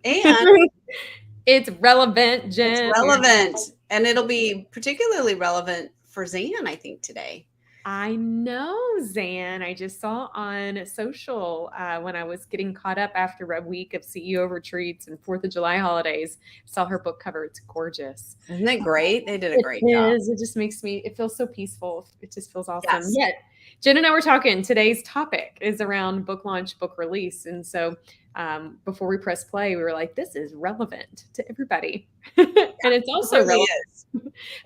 And It's relevant, it's Jen. relevant. And it'll be particularly relevant for Zan, I think, today. I know, Zan. I just saw on social when I was getting caught up after a week of CEO retreats and 4th of July holidays. Saw her book cover. It's gorgeous. Isn't it great? They did a It great job. is. It just makes me, it feels so peaceful. It just feels awesome. Yes. Yeah. Jen and I were talking. Today's topic is around book launch, book release. And so before we press play, we were like, this is relevant to everybody. And it's It also really relevant. is.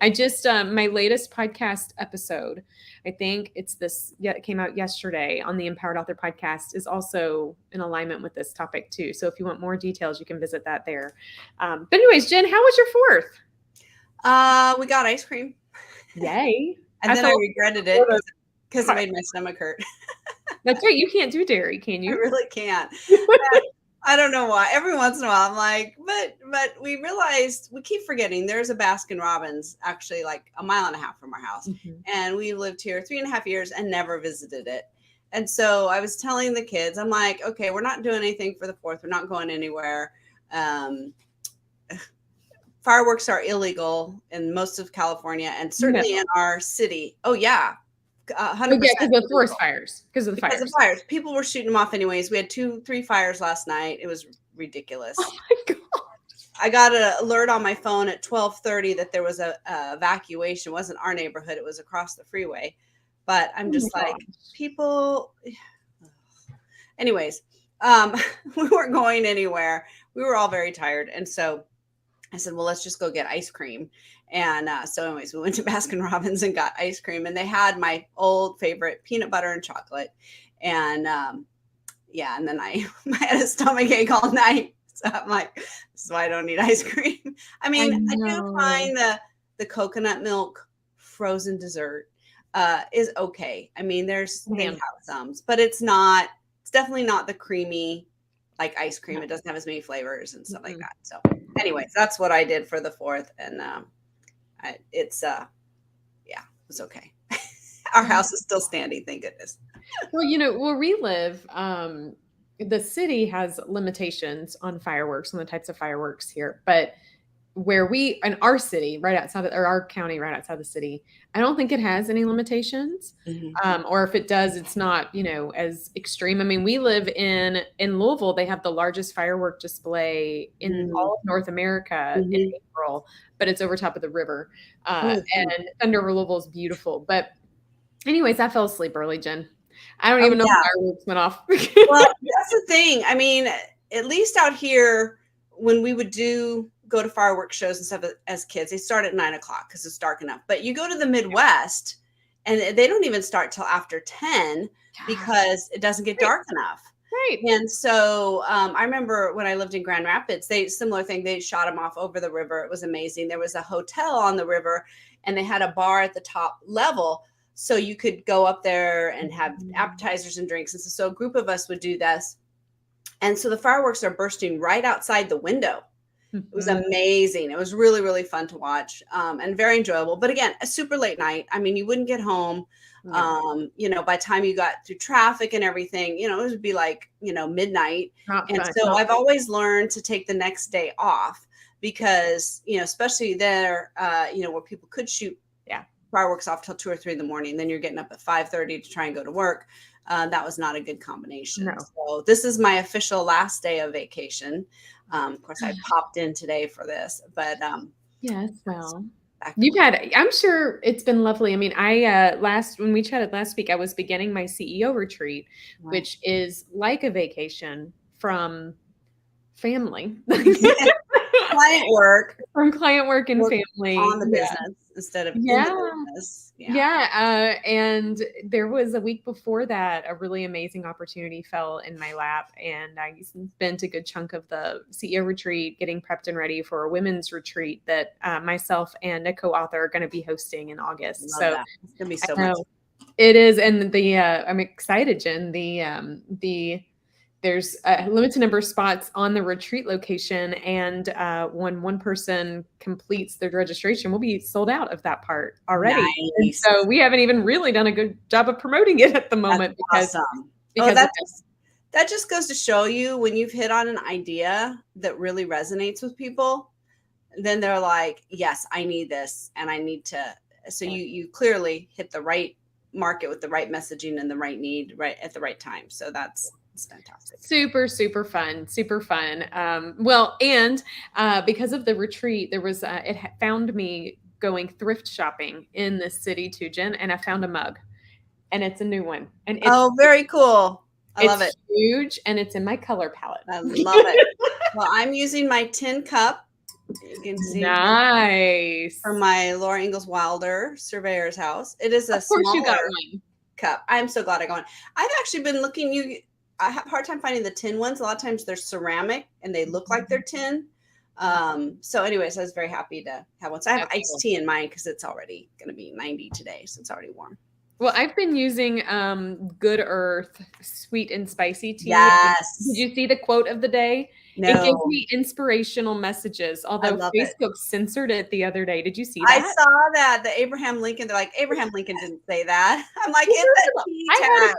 I just, my latest podcast episode, I think it's this, yeah, it came out yesterday on the Empowered Author podcast, is also in alignment with this topic too. So if you want more details, you can visit that there. But anyways, Jen, how was your 4th? We got ice cream. Yay. And then I regretted it because it made my stomach hurt. That's right. You can't do dairy, can I you? really can't. I don't know why. Every once in a while, I'm like, but we realized we keep forgetting there's a Baskin Robbins actually like a mile and a half from our house. And we lived here 3.5 years and never visited it. And so I was telling the kids, I'm like, okay, we're not doing anything for the 4th. We're not going anywhere. Fireworks are illegal in most of California and certainly in our city. Oh, yeah. 100%. Yeah, because of the forest fires. Because of fires. People were shooting them off anyways. We had 2-3 fires last night. It was ridiculous. Oh my God. I got an alert on my phone at 12:30 that there was a evacuation. It wasn't our neighborhood. It was across the freeway. But I'm just like, people. Anyways, we weren't going anywhere. We were all very tired. And so I said, well, let's just go get ice cream. And so anyways, we went to Baskin Robbins and got ice cream. And they had my old favorite peanut butter and chocolate. And yeah, and then I had a stomach ache all night. So I'm like, this is why I don't need ice cream. I mean, I do find the coconut milk frozen dessert is okay. I mean, they have some, but it's definitely not the creamy like ice cream. It doesn't have as many flavors and stuff like that. So anyways, that's what I did for the 4th. And it was okay. Our house is still standing, thank goodness. Well, where we live, the city has limitations on fireworks, on the types of fireworks here. But in our city, right outside or our county, right outside the city, I don't think it has any limitations. Or if it does, it's not, as extreme. I mean, we live in Louisville. They have the largest firework display in all of North America in April, but it's over top of the river. And Thunder Over Louisville is beautiful. But anyways, I fell asleep early, Jen. I don't even know if fireworks went off. Well, that's the thing. I mean, at least out here, when we would go to fireworks shows and stuff as kids, they start at 9 o'clock because it's dark enough. But you go to the Midwest and they don't even start till after 10 because it doesn't get dark enough. Right. And so I remember when I lived in Grand Rapids, similar thing. They shot them off over the river. It was amazing. There was a hotel on the river and they had a bar at the top level. So you could go up there and have appetizers and drinks. And so a group of us would do this. And so the fireworks are bursting right outside the window. It was amazing. It was really, really fun to watch and very enjoyable. But again, a super late night. I mean, you wouldn't get home, by the time you got through traffic and everything, it would be like, midnight. So I've always learned to take the next day off because, especially there, where people could shoot fireworks off till 2 or 3 in the morning. Then you're getting up at 5:30 to try and go to work. That was not a good combination. No. So this is my official last day of vacation. Of course, I popped in today for this, but yes, well, I'm sure it's been lovely. I mean, when we chatted last week, I was beginning my CEO retreat, which is like a vacation from family. Client work. From client work and family. On the business instead of in the business. And there was a week before that, a really amazing opportunity fell in my lap. And I spent a good chunk of the CEO retreat getting prepped and ready for a women's retreat that myself and a co-author are going to be hosting in August. It's going to be so much. It is. And I'm excited, Jen. There's a limited number of spots on the retreat location. And when one person completes their registration, we'll be sold out of that part already. Nice. So we haven't even really done a good job of promoting it at the moment. That's awesome. that just goes to show you when you've hit on an idea that really resonates with people, then they're like, yes, I need this and I need to. So you clearly hit the right market with the right messaging and the right need right at the right time. So that's fantastic. Super, super fun. Super fun. Well, and because of the retreat, there was, found me going thrift shopping in this city too, Jen, and I found a mug and it's a new one. And it's, very cool. I love it. Huge and it's in my color palette. I love it. Well, I'm using my tin cup. You can see nice from my Laura Ingalls Wilder surveyor's house. It is a of course smaller you got one. cup. I'm so glad I got one. I've actually been looking. I have a hard time finding the tin ones. A lot of times they're ceramic and they look like they're tin. So anyways, I was very happy to have one. So I have iced tea in mine because it's already going to be 90 today. So it's already warm. Well, I've been using Good Earth sweet and spicy tea. Yes. Did you see the quote of the day? No. It gives me inspirational messages, although Facebook censored it the other day. Did you see that? I saw that, the Abraham Lincoln. They're like, Abraham Lincoln didn't say that. I'm like, it's a tea tag.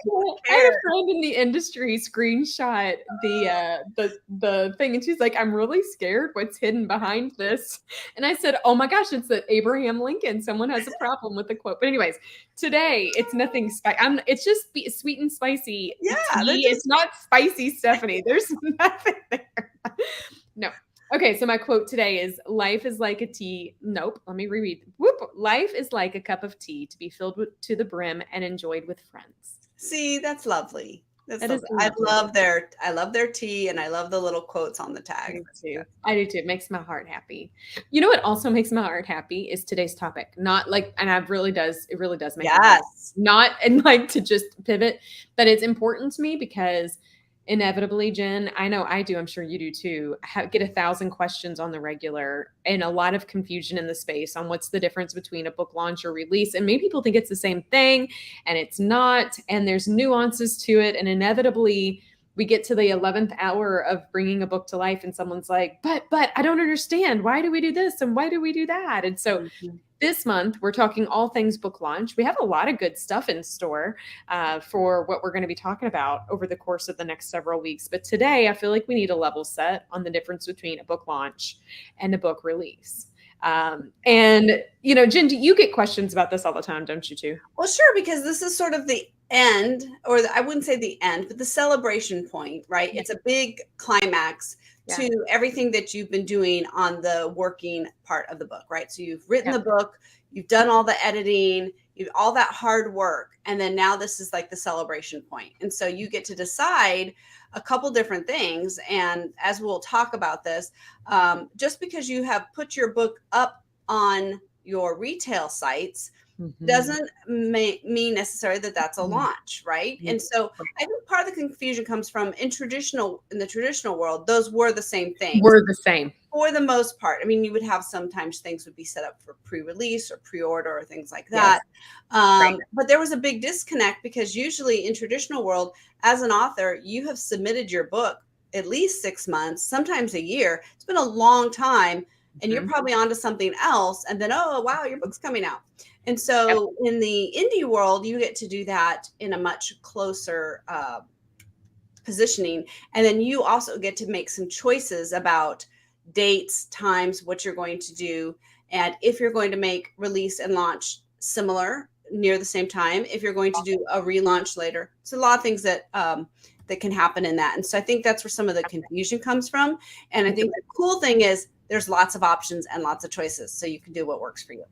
I had a friend in the industry screenshot the thing, and she's like, I'm really scared what's hidden behind this. And I said, oh my gosh, it's that Abraham Lincoln. Someone has a problem with the quote. But anyways, today it's nothing spicy. It's just sweet and spicy. Yeah, it's not spicy, Stephanie. There's nothing there. No. Okay, so my quote today is, life is like a tea. Nope, let me reread. Whoop. Life is like a cup of tea to be filled to the brim and enjoyed with friends. See, that's lovely. I love their tea, and I love the little quotes on the tag. I do too. It makes my heart happy. You know what also makes my heart happy is today's topic. Not like, and it really does make yes. Not and like to just pivot, but it's important to me because inevitably, Jen, I know I do, I'm sure you do too, get 1,000 questions on the regular and a lot of confusion in the space on what's the difference between a book launch or release. And maybe people think it's the same thing and it's not, and there's nuances to it. And inevitably we get to the 11th hour of bringing a book to life and someone's like, but I don't understand. Why do we do this? And why do we do that? And so this month, we're talking all things book launch. We have a lot of good stuff in store for what we're going to be talking about over the course of the next several weeks. But today, I feel like we need a level set on the difference between a book launch and a book release. And, you know, Jen, you get questions about this all the time, don't you too? Well, sure, because this is sort of the end, or I wouldn't say the end, but the celebration point, right? It's a big climax to everything that you've been doing on the working part of the book, right? So you've written the book, you've done all the editing, all that hard work, and then now this is like the celebration point. And so you get to decide a couple different things. And as we'll talk about this, just because you have put your book up on your retail sites doesn't mean necessarily that that's a launch, right? And so I think part of the confusion comes from in the traditional world, those were the same things. Were the same. For the most part. I mean, you would have sometimes things would be set up for pre-release or pre-order or things like that. Yes. But there was a big disconnect because usually in traditional world, as an author, you have submitted your book at least 6 months, sometimes a year. It's been a long time. And you're probably onto something else. And then, oh, wow, your book's coming out. And so in the indie world, you get to do that in a much closer positioning. And then you also get to make some choices about dates, times, what you're going to do. And if you're going to make release and launch similar near the same time, if you're going to do a relaunch later. So a lot of things that that can happen in that. And so I think that's where some of the confusion comes from. And I think the cool thing is there's lots of options and lots of choices. So you can do what works for you.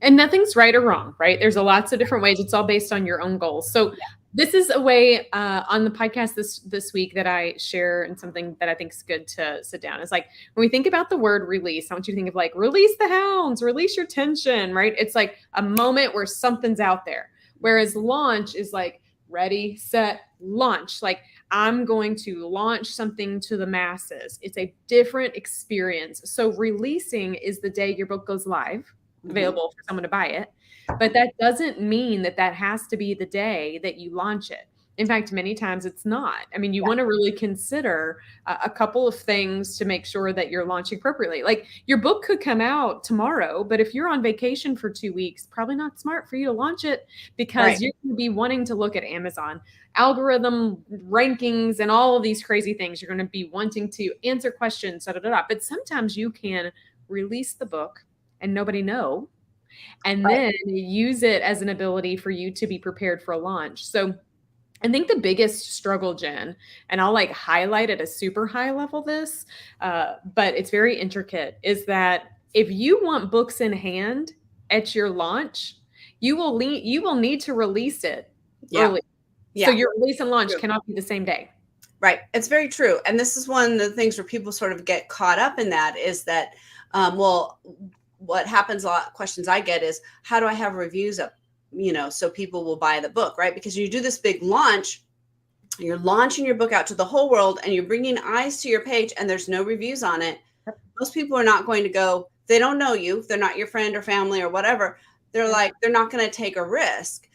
And nothing's right or wrong, right? There's lots of different ways. It's all based on your own goals. So this is a way on the podcast this week that I share, and something that I think is good to sit down. It's like, when we think about the word release, I want you to think of like, release the hounds, release your tension, right? It's like a moment where something's out there. Whereas launch is like ready, set, launch. Like, I'm going to launch something to the masses. It's a different experience. So releasing is the day your book goes live, available for someone to buy it. But that doesn't mean that has to be the day that you launch it. In fact, many times it's not. I mean, you want to really consider a couple of things to make sure that you're launching appropriately. Like your book could come out tomorrow, but if you're on vacation for 2 weeks, probably not smart for you to launch it because Right. you're going to be wanting to look at Amazon algorithm rankings and all of these crazy things. You're going to be wanting to answer questions, da, da, da, da. But sometimes you can release the book and nobody know, and Right. then use it as an ability for you to be prepared for a launch. So I think the biggest struggle, Jen, and I'll like highlight at a super high level this, but it's very intricate, is that if you want books in hand at your launch, you will need to release it Yeah. early. So Yeah. your release and launch True. cannot be the same day. Right. It's very true. And this is one of the things where people sort of get caught up in that is that, well, what happens, a lot of questions I get is, how do I have reviews up, so people will buy the book, right? Because you do this big launch, you're launching your book out to the whole world and you're bringing eyes to your page and there's no reviews on it. Most people are not going to go, they don't know you, they're not your friend or family or whatever. They're like, they're not going to take a risk.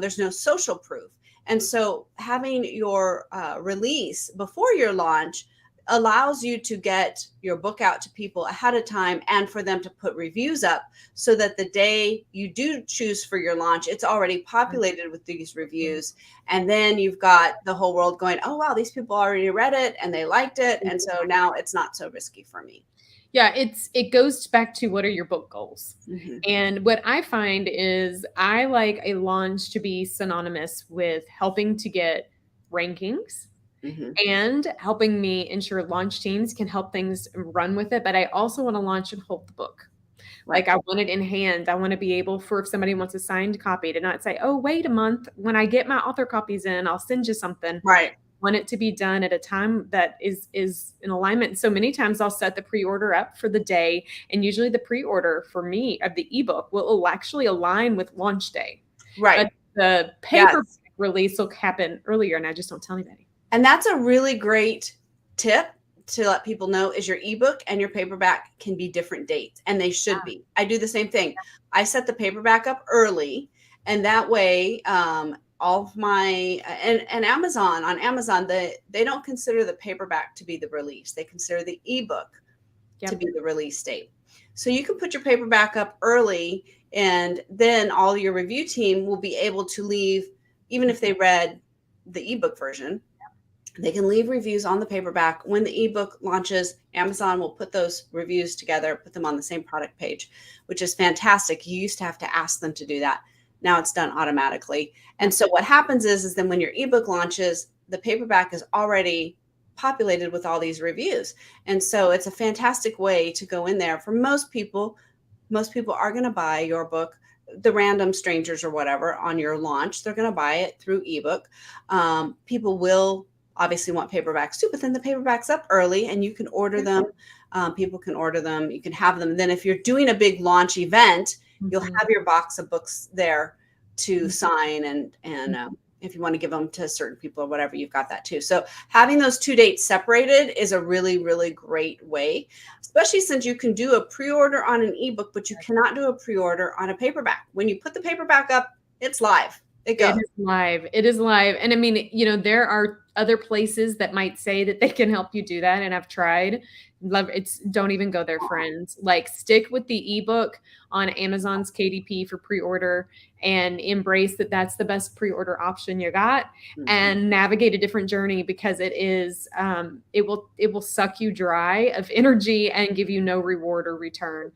There's no social proof. And so having your release before your launch allows you to get your book out to people ahead of time and for them to put reviews up so that the day you do choose for your launch, it's already populated with these reviews. And then you've got the whole world going, oh, wow, these people already read it and they liked it. And so now it's not so risky for me. Yeah, it goes back to what are your book goals? Mm-hmm. And what I find is I like a launch to be synonymous with helping to get rankings and helping me ensure launch teams can help things run with it. But I also want to launch and hold the book. Like I want it in hand. I want to be able for if somebody wants a signed copy to not say, oh, wait a month. When I get my author copies in, I'll send you something. Right. Want it to be done at a time that is in alignment. So many times I'll set the pre-order up for the day. And usually the pre-order for me of the ebook will actually align with launch day. Right. But the paper release will happen earlier and I just don't tell anybody. And that's a really great tip to let people know is your ebook and your paperback can be different dates and they should be. I do the same thing. I set the paperback up early and that way, all of my and Amazon on Amazon, they don't consider the paperback to be the release. They consider the ebook to be the release date. So you can put your paperback up early and then all your review team will be able to leave, even if they read the ebook version, they can leave reviews on the paperback. When the ebook launches, Amazon will put those reviews together, put them on the same product page, which is fantastic. You used to have to ask them to do that. Now it's done automatically. And so what happens is then when your ebook launches, the paperback is already populated with all these reviews. And so it's a fantastic way to go in there. For most people are going to buy your book, the random strangers or whatever on your launch. They're going to buy it through ebook. People will obviously want paperbacks too, but then the paperback's up early and you can order them. People can order them. You can have them. And then if you're doing a big launch event, you'll have your box of books there to sign and if you want to give them to certain people or whatever, you've got that too. So having those two dates separated is a really, really great way, especially since you can do a pre-order on an ebook, but you cannot do a pre-order on a paperback. When you put the paperback up, it's live. It goes. It is live. It is live. And I mean, there are other places that might say that they can help you do that. And I've tried. Don't even go there, friends. Like stick with the ebook on Amazon's KDP for pre-order and embrace that that's the best pre-order option you got and navigate a different journey because it is, it will suck you dry of energy and give you no reward or return.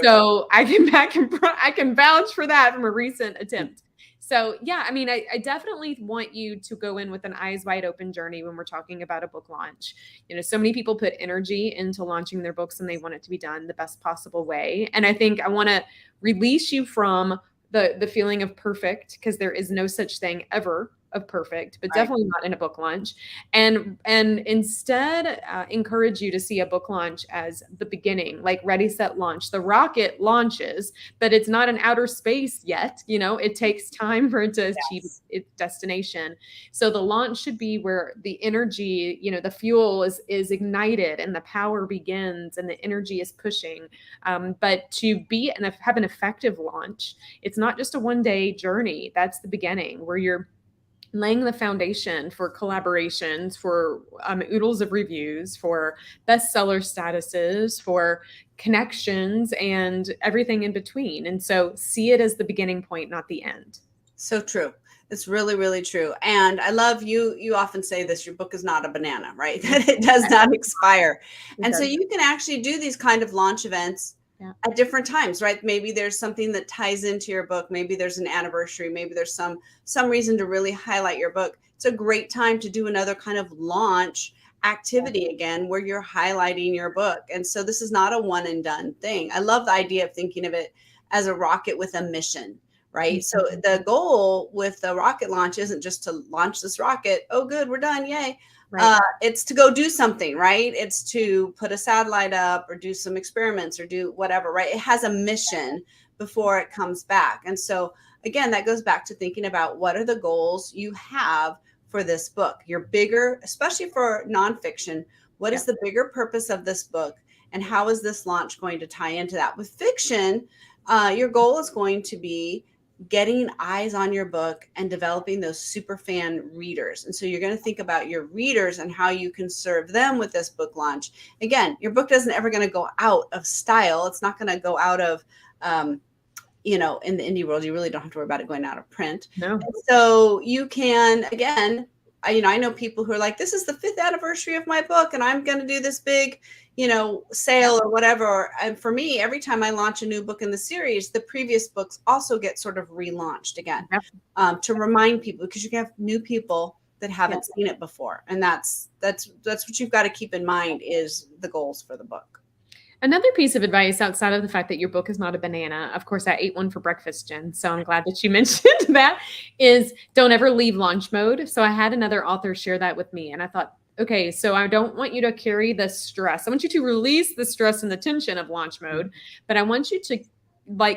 So I can vouch for that from a recent attempt. So yeah, I mean, I definitely want you to go in with an eyes wide open journey when we're talking about a book launch. So many people put energy into launching their books and they want it to be done the best possible way. And I think I want to release you from the feeling of perfect because there is no such thing ever of perfect, but definitely not in a book launch. And instead encourage you to see a book launch as the beginning, like ready, set, launch. The rocket launches, but it's not in outer space yet. It takes time for it to achieve its destination. So the launch should be where the energy, the fuel is ignited and the power begins and the energy is pushing. But to be and have an effective launch, it's not just a one-day journey. That's the beginning where you're laying the foundation for collaborations, for oodles of reviews, for bestseller statuses, for connections, and everything in between. And so see it as the beginning point, not the end. So true. It's really, really true. And I love you often say this, your book is not a banana, right? That it does not expire. And so you can actually do these kind of launch events at different times, right? Maybe there's something that ties into your book. Maybe there's an anniversary. Maybe there's some reason to really highlight your book. It's a great time to do another kind of launch activity again, where you're highlighting your book. And so this is not a one and done thing. I love the idea of thinking of it as a rocket with a mission. Right. So the goal with the rocket launch isn't just to launch this rocket. Oh, good. We're done. Yay. Right. It's to go do something. Right. It's to put a satellite up or do some experiments or do whatever. Right. It has a mission before it comes back. And so, again, that goes back to thinking about what are the goals you have for this book. Your bigger, especially for nonfiction, what is the bigger purpose of this book? And how is this launch going to tie into that? With fiction, your goal is going to be getting eyes on your book and developing those super fan readers. And so you're going to think about your readers and how you can serve them with this book launch. Again, your book isn't ever going to go out of style. It's not going to go out of, in the indie world, you really don't have to worry about it going out of print. No. And so you can, again, I know people who are like, this is the 5th anniversary of my book and I'm going to do this big, sale or whatever. And for me, every time I launch a new book in the series, the previous books also get sort of relaunched again, to remind people, because you can have new people that haven't seen it before. And that's what you've got to keep in mind is the goals for the book. Another piece of advice outside of the fact that your book is not a banana, of course, I ate one for breakfast, Jen, so I'm glad that you mentioned that, is don't ever leave launch mode. So I had another author share that with me, and I thought, okay, so I don't want you to carry the stress. I want you to release the stress and the tension of launch mode, but I want you to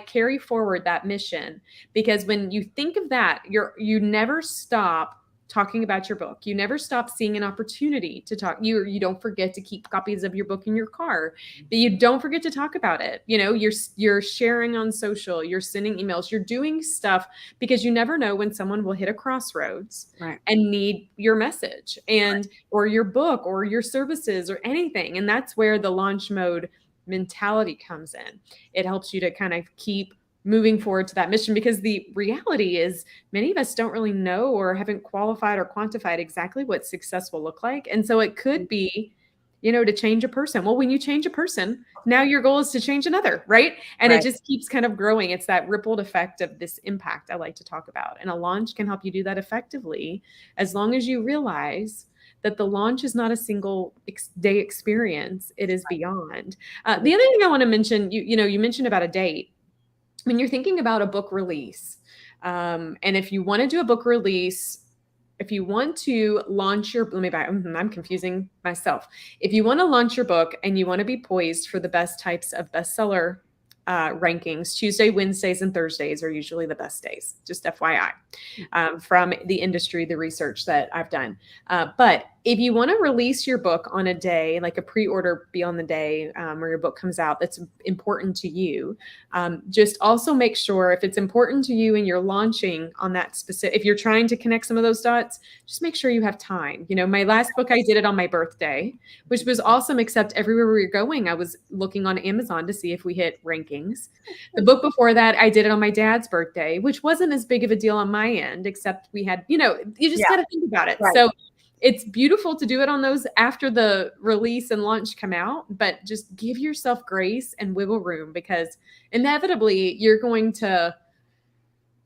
carry forward that mission, because when you think of that, you never stop talking about your book. You never stop seeing an opportunity to talk. You don't forget to keep copies of your book in your car, but you don't forget to talk about it. You're sharing on social, you're sending emails, you're doing stuff, because you never know when someone will hit a crossroads and need your message or your book or your services or anything. And that's where the launch mode mentality comes in. It helps you to kind of keep moving forward to that mission, because the reality is many of us don't really know or haven't qualified or quantified exactly what success will look like. And so it could be, to change a person. Well, when you change a person, now your goal is to change another, right? And it just keeps kind of growing. It's that rippled effect of this impact I like to talk about. And a launch can help you do that effectively, as long as you realize that the launch is not a single day experience. It is beyond. The other thing I want to mention, you mentioned about a date. When you're thinking about a book release, and if you want to do a book release, if you want to launch I'm confusing myself. If you want to launch your book and you want to be poised for the best types of bestseller rankings, Tuesday, Wednesdays, and Thursdays are usually the best days, just FYI, from the industry, the research that I've done. But if you want to release your book on a day, like a pre-order be on the day where your book comes out, that's important to you. Just also make sure, if it's important to you and you're launching on that specific, if you're trying to connect some of those dots, just make sure you have time. My last book, I did it on my birthday, which was awesome, except everywhere we were going, I was looking on Amazon to see if we hit rankings. The book before that, I did it on my dad's birthday, which wasn't as big of a deal on my end, except we had, you just got to think about it. So it's beautiful to do it on those after the release and launch come out, but just give yourself grace and wiggle room, because inevitably you're going to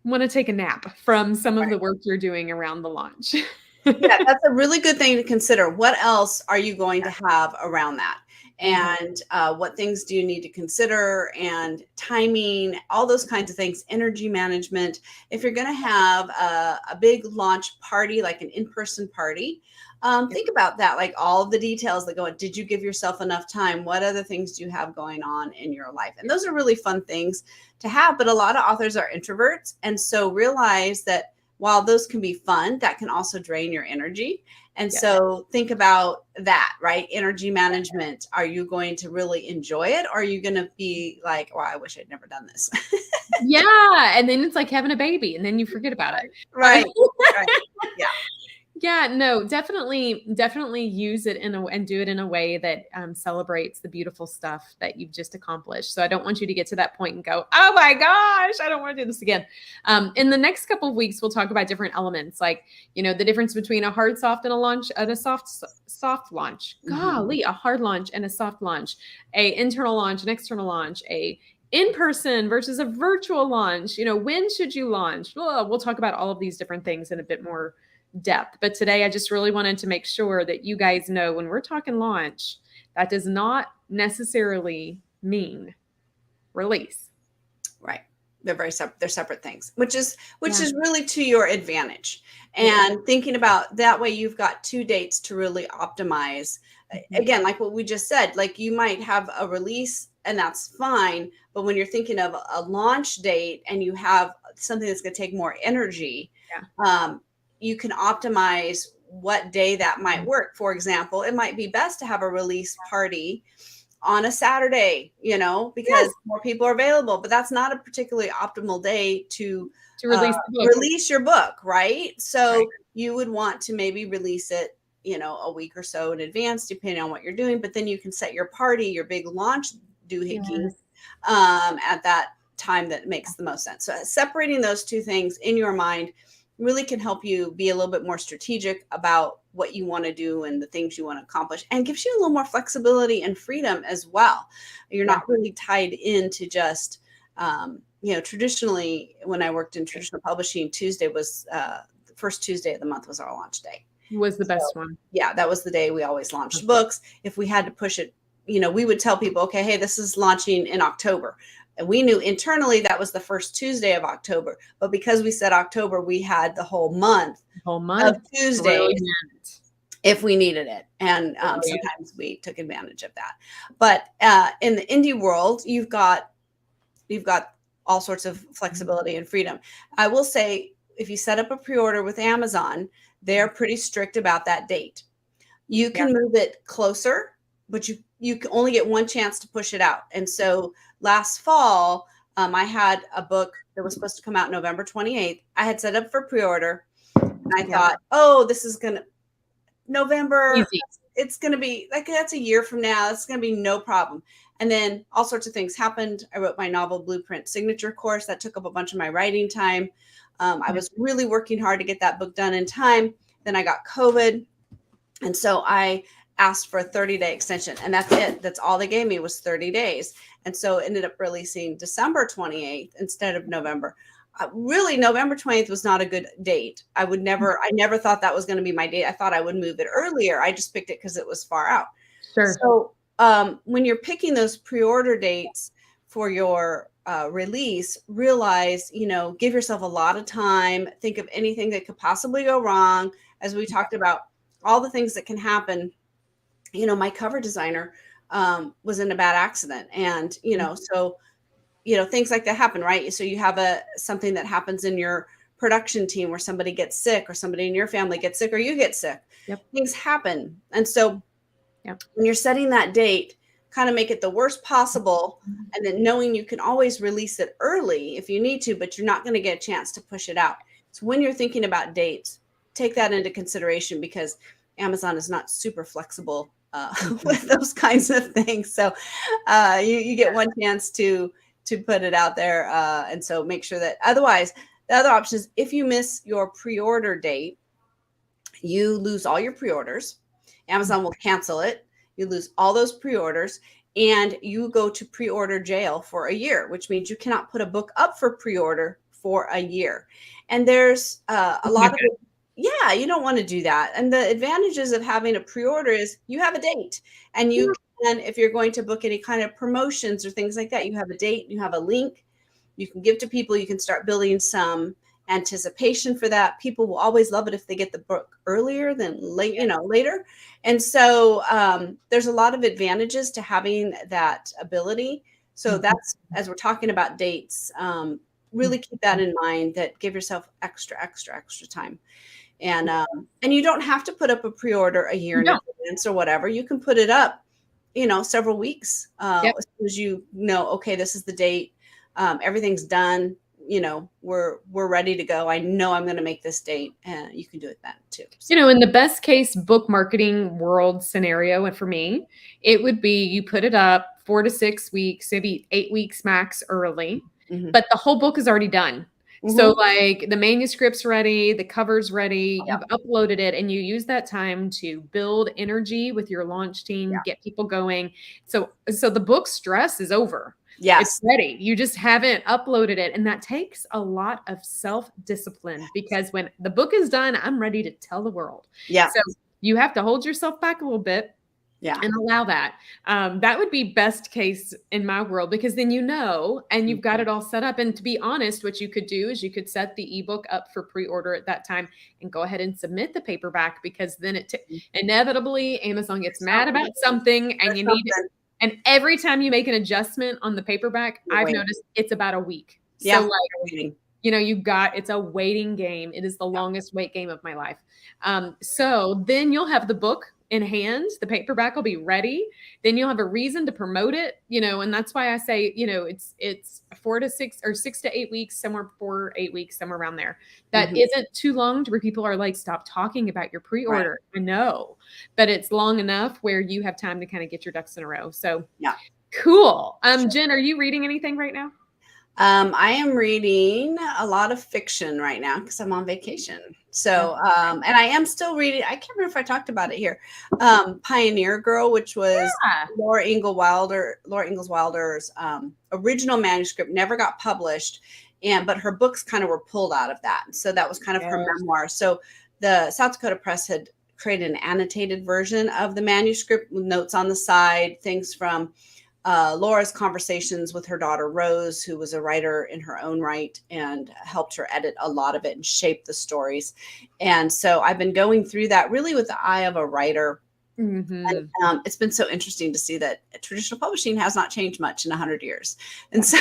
want to take a nap from some of the work you're doing around the launch. Yeah, that's a really good thing to consider. What else are you going to have around that? And what things do you need to consider, and timing, all those kinds of things, energy management. If you're going to have a big launch party, like an in-person party, think about that, like all of the details that go in. Did you give yourself enough time? What other things do you have going on in your life? And those are really fun things to have. But a lot of authors are introverts. And so realize that while those can be fun, that can also drain your energy. And Yes. so think about that, right? Energy management. Are you going to really enjoy it? Or are you going to be like, well, I wish I'd never done this? Yeah. And then it's like having a baby and then you forget about it. Right. Right. Yeah. Yeah, no, definitely use it and do it in a way that celebrates the beautiful stuff that you've just accomplished. So I don't want you to get to that point and go, oh my gosh, I don't want to do this again. In the next couple of weeks, we'll talk about different elements, like, you know, the difference between a hard soft and a launch and a soft launch. Golly, a hard launch and a soft launch, a internal launch, an external launch, a in-person versus a virtual launch. You know, when should you launch? Well, we'll talk about all of these different things in a bit more depth. But today I just really wanted to make sure that you guys know when we're talking launch, that does not necessarily mean release. Right. They're very separate. They're separate things, which is really to your advantage. And thinking about that way, you've got 2 dates to really optimize. Again, like what we just said, like you might have a release and that's fine. But when you're thinking of a launch date and you have something that's going to take more energy, you can optimize what day that might work. For example, it might be best to have a release party on a Saturday, you know, because more people are available, but that's not a particularly optimal day to release your book, right? So you would want to maybe release it, you know, a week or so in advance, depending on what you're doing. But then you can set your party, your big launch doohickey at that time that makes the most sense. So separating those 2 things in your mind really can help you be a little bit more strategic about what you want to do and the things you want to accomplish, and gives you a little more flexibility and freedom as well. You're not really tied into just, you know, traditionally when I worked in traditional publishing, Tuesday was the first Tuesday of the month was our launch day. Was the best one. Yeah, that was the day we always launched books. If we had to push it, you know, we would tell people, okay, hey, this is launching in October. And we knew internally that was the first Tuesday of October. But because we said October, we had the whole month of Tuesdays if we needed it. And sometimes we took advantage of that. But in the indie world, you've got all sorts of flexibility and freedom. I will say, if you set up a pre-order with Amazon, they're pretty strict about that date. You can move it closer, but you can only get one chance to push it out. And so last fall, I had a book that was supposed to come out November 28th. I had set up for pre-order. And I thought, oh, this is going to November. Easy. It's going to be like, that's a year from now. It's going to be no problem. And then all sorts of things happened. I wrote my novel Blueprint signature course that took up a bunch of my writing time. I was really working hard to get that book done in time. Then I got COVID. And so I asked for a 30-day extension, and that's it. That's all they gave me was 30 days. And so it ended up releasing December 28th instead of November. Really, November 20th was not a good date. I never thought that was going to be my date. I thought I would move it earlier. I just picked it because it was far out. Sure. So when you're picking those pre-order dates for your release, realize, you know, give yourself a lot of time. Think of anything that could possibly go wrong. As we talked about, all the things that can happen. You know, my cover designer was in a bad accident, and, you know, so, you know, things like that happen, right? So you have something that happens in your production team where somebody gets sick, or somebody in your family gets sick, or you get sick. Things happen. And so when you're setting that date, kind of make it the worst possible. And then knowing you can always release it early if you need to, but you're not going to get a chance to push it out. So when you're thinking about dates, take that into consideration, because Amazon is not super flexible with those kinds of things. So you get one chance to put it out there. And so make sure that, otherwise, the other option is, if you miss your pre-order date, you lose all your pre-orders. Amazon will cancel it. You lose all those pre-orders, and you go to pre-order jail for a year, which means you cannot put a book up for pre-order for a year. And there's a lot of you don't want to do that. And the advantages of having a pre-order is you have a date, and you can, if you're going to book any kind of promotions or things like that, you have a date, you have a link you can give to people. You can start building some anticipation for that. People will always love it if they get the book earlier than later. And so there's a lot of advantages to having that ability. So that's, as we're talking about dates, really keep that in mind, that give yourself extra time. And you don't have to put up a pre-order a year in No. advance or whatever. You can put it up, several weeks, Yep. as soon as you know, okay, this is the date, everything's done, we're ready to go. I know I'm going to make this date, and you can do it then too. So. In the best case book marketing world scenario, and for me, it would be you put it up 4 to 6 weeks, maybe 8 weeks max early, but the whole book is already done. So like the manuscript's ready, the cover's ready, you've uploaded it, and you use that time to build energy with your launch team, get people going. So the book stress is over. Yes. It's ready. You just haven't uploaded it. And that takes a lot of self-discipline, because when the book is done, I'm ready to tell the world. Yeah. So you have to hold yourself back a little bit. Yeah. And allow that. That would be best case in my world, because then and you've got it all set up. And to be honest, what you could do is you could set the ebook up for pre-order at that time and go ahead and submit the paperback, because then inevitably Amazon gets mad about something, and you need it. And every time you make an adjustment on the paperback, I've noticed it's about a week. Yeah. So it's a waiting game. It is the longest wait game of my life. So then you'll have the book in hand, the paperback will be ready. Then you'll have a reason to promote it, and that's why I say, it's 4 to 6 or 6 to 8 weeks, somewhere 4 or 8 weeks, somewhere around there. That isn't too long to where people are like, stop talking about your pre-order. Right. I know, but it's long enough where you have time to kind of get your ducks in a row. So cool. Jen, are you reading anything right now? I am reading a lot of fiction right now because I'm on vacation. So, and I am still reading, I can't remember if I talked about it here, Pioneer Girl, which was Laura Ingalls Wilder's original manuscript, never got published, but her books kind of were pulled out of that. So that was kind of her memoir. So the South Dakota Press had created an annotated version of the manuscript with notes on the side, things from Laura's conversations with her daughter, Rose, who was a writer in her own right and helped her edit a lot of it and shape the stories. And so I've been going through that really with the eye of a writer. And it's been so interesting to see that traditional publishing has not changed much in 100 years. And so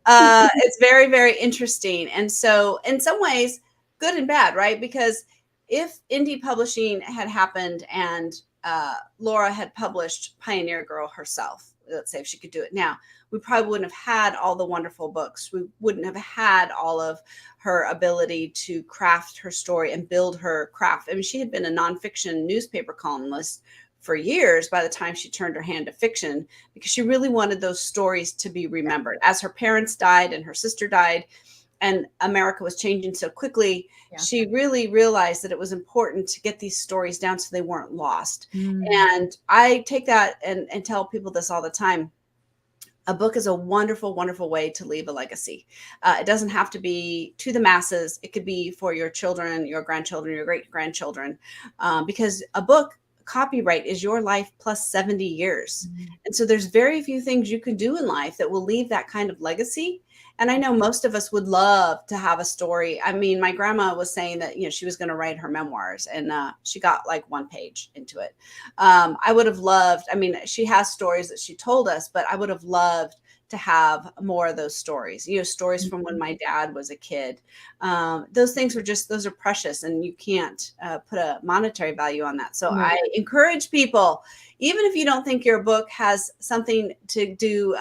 it's very, very interesting. And so in some ways, good and bad, right? Because if indie publishing had happened and Laura had published Pioneer Girl herself, let's say if she could do it now, we probably wouldn't have had all the wonderful books. We wouldn't have had all of her ability to craft her story and build her craft. I mean, she had been a nonfiction newspaper columnist for years by the time she turned her hand to fiction, because she really wanted those stories to be remembered. As her parents died and her sister died, and America was changing so quickly, she really realized that it was important to get these stories down so they weren't lost. And I take that and tell people this all the time. A book is a wonderful, wonderful way to leave a legacy. It doesn't have to be to the masses. It could be for your children, your grandchildren, your great-grandchildren, because a book copyright is your life plus 70 years. And so there's very few things you can do in life that will leave that kind of legacy. And I know most of us would love to have a story. I mean, my grandma was saying that, she was going to write her memoirs, and she got like 1 page into it. I would have loved, she has stories that she told us, but I would have loved to have more of those stories, stories from when my dad was a kid. Those things those are precious, and you can't put a monetary value on that. So I encourage people, even if you don't think your book has something to do,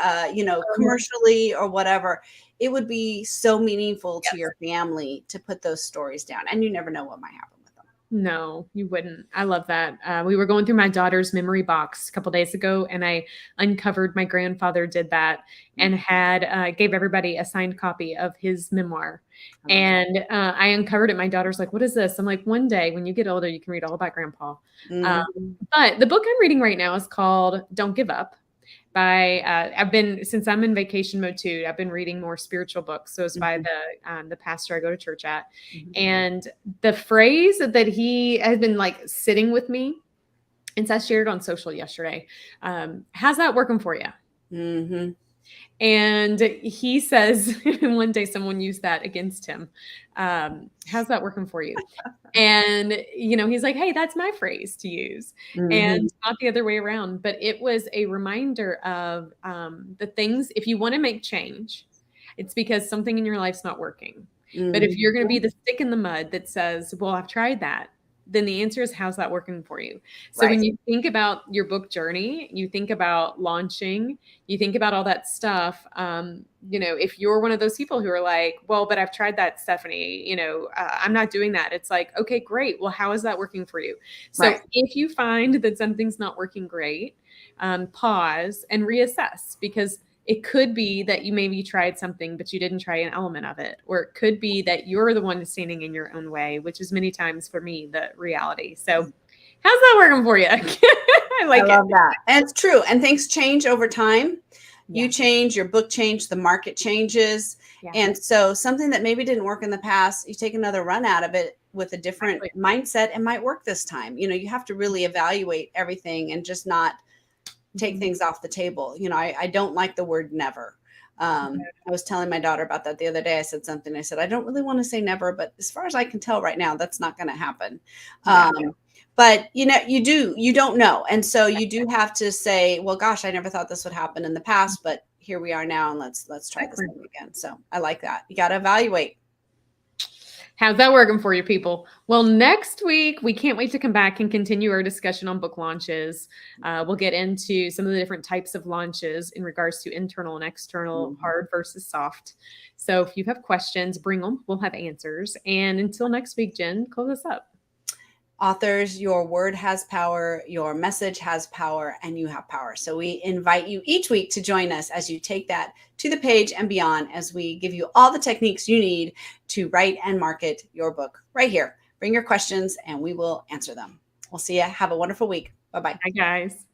commercially or whatever, it would be so meaningful to your family to put those stories down. And you never know what might happen with them. No, you wouldn't. I love that. We were going through my daughter's memory box a couple of days ago, and I uncovered my grandfather did that and had gave everybody a signed copy of his memoir. And I uncovered it. My daughter's like, "What is this?" I'm like, "One day when you get older, you can read all about Grandpa." But the book I'm reading right now is called "Don't Give Up." Since I'm in vacation mode too, I've been reading more spiritual books. So it's by the pastor I go to church at. And the phrase that he has been like sitting with me, and so I shared it on social yesterday. How's that working for you? And he says, one day someone used that against him. How's that working for you? And, he's like, hey, that's my phrase to use. And not the other way around. But it was a reminder of the things, if you want to make change, It's because something in your life's not working. But if Mhm. you're going to be the stick in the mud that says, well, I've tried that, then the answer is, how's that working for you? So Right. when you think about your book journey, you think about launching, you think about all that stuff. If you're one of those people who are like, well, but I've tried that, Stephanie, I'm not doing that. It's like, okay, great. Well, how is that working for you? So Right. if you find that something's not working great, pause and reassess, because it could be that you maybe tried something, but you didn't try an element of it. Or it could be that you're the one standing in your own way, which is many times for me the reality. So, how's that working for you? I I like it. love that. And it's true. And things change over time. You Yeah. change, your book change, the market changes. Yeah. And so something that maybe didn't work in the past, you take another run out of it with a different Exactly. mindset, and might work this time. You have to really evaluate everything and just not take Mhm. things off the table. I don't like the word never. I was telling my daughter about that the other day. I said something. I said, I don't really want to say never, but as far as I can tell right now, that's not going to happen. Yeah. But you don't know. And so you do have to say, well, gosh, I never thought this would happen in the past, but here we are now, and let's try this Exactly. thing again. So I like that. You got to evaluate. How's that working for you, people? Well, next week, we can't wait to come back and continue our discussion on book launches. We'll get into some of the different types of launches in regards to internal and external, Mhm. hard versus soft. So if you have questions, bring them. We'll have answers. And until next week, Jen, close us up. Authors, your word has power, your message has power, and you have power. So we invite you each week to join us as you take that to the page and beyond, as we give you all the techniques you need to write and market your book right here. Bring your questions and we will answer them. We'll see you. Have a wonderful week. Bye-bye. Hi, guys.